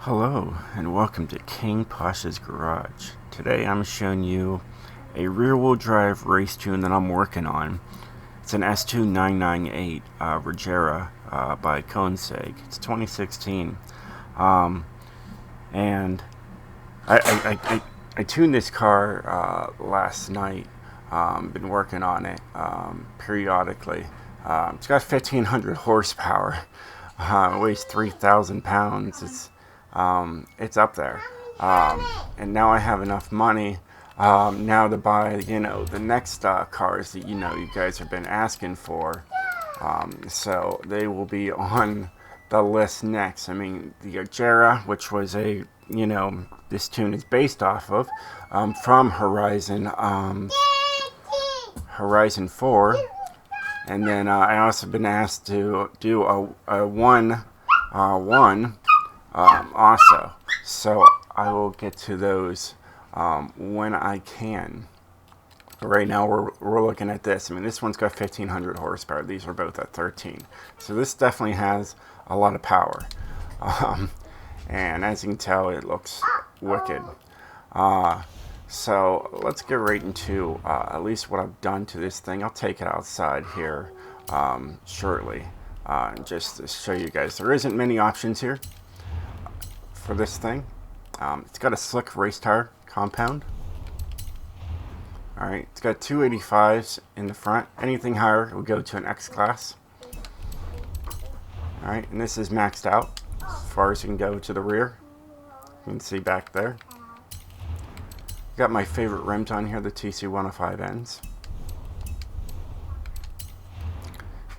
Hello and welcome to King Pasha's Garage. Today I'm showing you a rear-wheel drive race tune that I'm working on. It's an S2-998 Regera by Koenigsegg. It's 2016. And I tuned this car last night. Been working on it periodically. It's got 1,500 horsepower. It weighs 3,000 pounds. It's up there. And now I have enough money now to buy, the next cars that, you guys have been asking for. So they will be on the list next. I mean, the Regera, which was this tune is based off of, from Horizon 4. And then I also been asked to do a 1-1 also. So I will get to those when I can. Right now we're looking at this. I mean, this one's got 1,500 horsepower. These are both at 13. So this definitely has a lot of power. And as you can tell, it looks wicked. So let's get right into at least what I've done to this thing. I'll take it outside here shortly, just to show you guys. There isn't many options here for this thing. It's got a slick race tire compound. Alright, it's got 285s in the front. Anything higher will go to an X class. Alright, and this is maxed out as far as you can go to the rear. You can see back there. Got my favorite rims on here, the TC105Ns.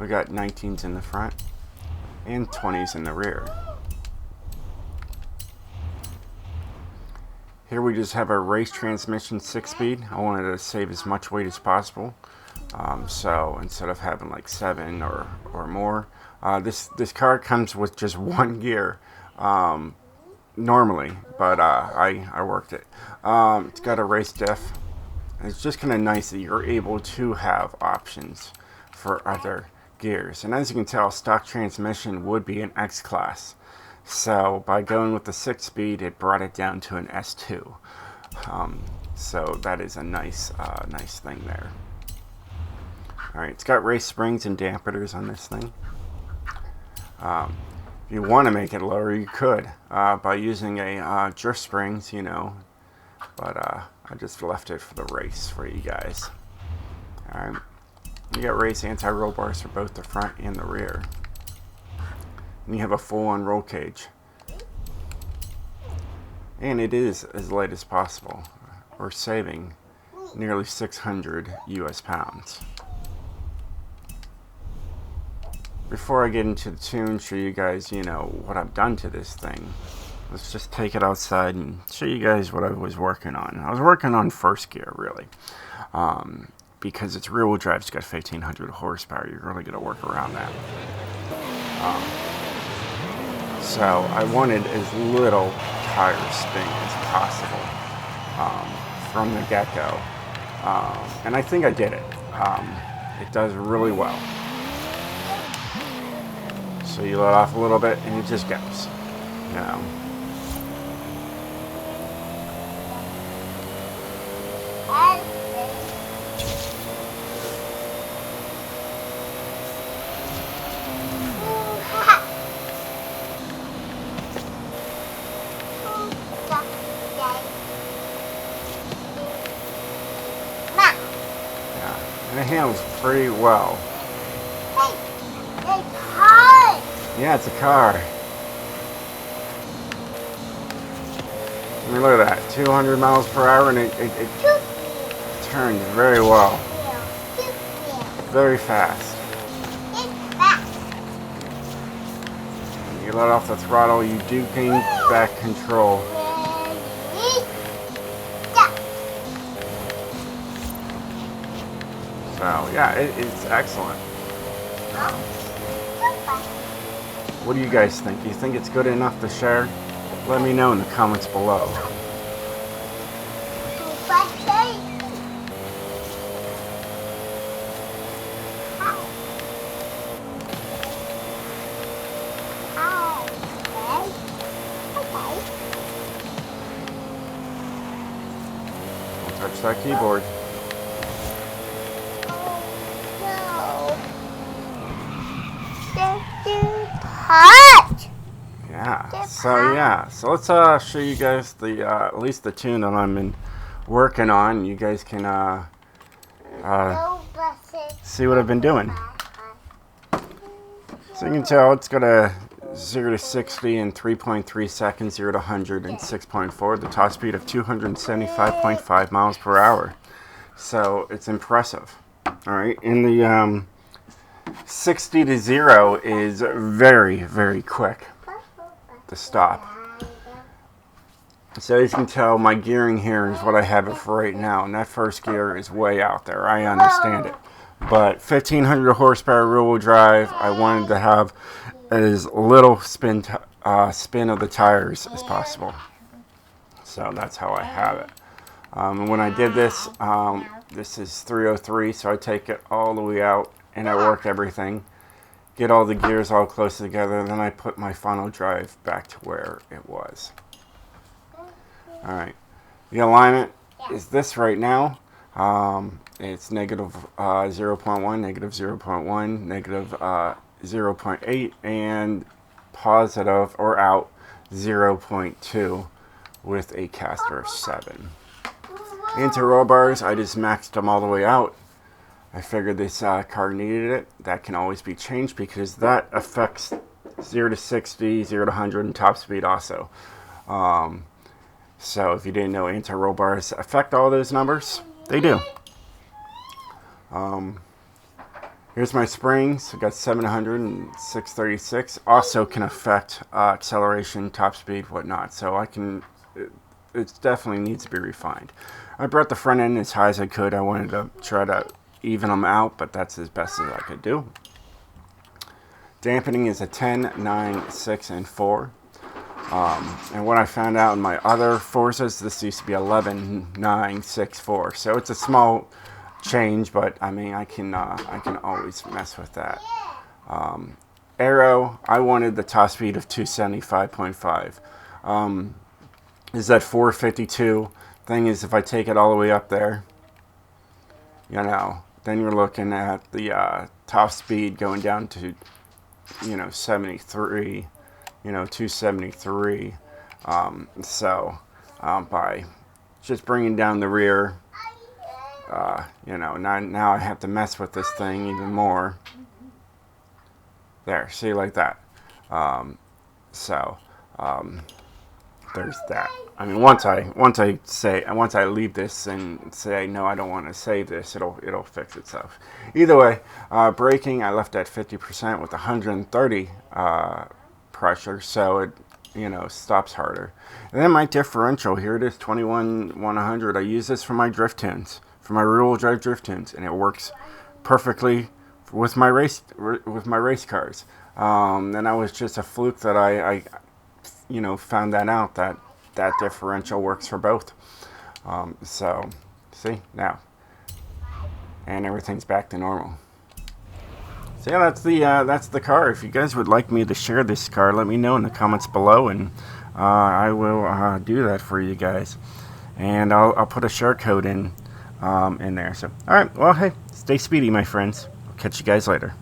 We got 19s in the front and 20s in the rear. Here we just have a race transmission 6-speed. I wanted to save as much weight as possible. So instead of having like 7 or more, this car comes with just 1 gear normally, but I worked it. It's got a race diff. And it's just kind of nice that you're able to have options for other gears. And as you can tell, stock transmission would be an X class. So by going with the 6-speed, it brought it down to an S2. So that is a nice thing there. Alright, it's got race springs and dampeners on this thing. If you want to make it lower, you could by using a drift springs, but I just left it for the race for you guys. Alright, you got race anti-roll bars for both the front and the rear. And you have a full-on roll cage. And it is as light as possible. We're saving nearly 600 US pounds. Before I get into the tune, show you guys, what I've done to this thing. Let's just take it outside and show you guys what I was working on. I was working on first gear, really. Because it's rear-wheel drive, it's got 1,500 horsepower. You're really going to work around that. So I wanted as little tire spin as possible from the get-go. And I think I did it. It does really well. So you let off a little bit and it just goes. And it handles pretty well. Yeah, it's a car. I mean, look at that. 200 miles per hour, and it turns very well. Very fast. When you let off the throttle, you do gain back control. So, yeah, it's excellent. What do you guys think? Do you think it's good enough to share? Let me know in the comments below. touch that keyboard. No. Touch. Yeah. So let's show you guys the at least the tune that I've been working on. You guys can see what I've been doing. So you can tell it's got a 0 to 60 in 3.3 seconds, 0 to 100 in 6.4, the top speed of 275.5 miles per hour. So it's impressive. All right, and the 60 to 0 is very, very quick to stop. So as you can tell, my gearing here is what I have it for right now, and that first gear is way out there. I understand it. But 1500 horsepower rear-wheel drive, I wanted to have as little spin of the tires as possible. So that's how I have it. And when I did this, this is 303, so I take it all the way out and I work everything. Get all the gears all close together, and then I put my final drive back to where it was. Alright, the alignment is this right now. It's negative 0.1, negative 0.1, negative 0.8, and positive or out 0.2 with a caster of 7. Anti-roll bars, I just maxed them all the way out. I figured this car needed it. That can always be changed because that affects 0 to 60, 0 to 100, and top speed also. So if you didn't know, anti-roll bars affect all those numbers. They do. Here's my springs. I got 700 and 636. Also can affect acceleration, top speed, whatnot. So I can. It definitely needs to be refined. I brought the front end as high as I could. I wanted to try to even them out, but that's as best as I could do. Dampening is a 10, 9, 6, and 4. And what I found out in my other Forzas, this used to be 11, 9, 6, 4. So it's a small change, but I mean, I can always mess with that. Aero, I wanted the top speed of 275.5. Is that 452? Thing is, if I take it all the way up there, you know, then you're looking at the top speed going down to, 73, 273. By just bringing down the rear, now I have to mess with this thing even more. There, see, like that. There's that. I mean, once I leave this and say no, I don't want to save this, it'll fix itself. Either way, braking I left at 50% with 130 pressure, so it stops harder. And then my differential, here it is, 21-100. I use this for my drift tunes, for my rear-wheel drive drift tunes, and it works perfectly with my race cars. And that was just a fluke that I found that out, that differential works for both. So see now, and everything's back to normal. So yeah, that's the car. If you guys would like me to share this car, let me know in the comments below, and I will do that for you guys. And I'll put a share code in there. So all right, well, hey, stay speedy, my friends. I'll catch you guys later.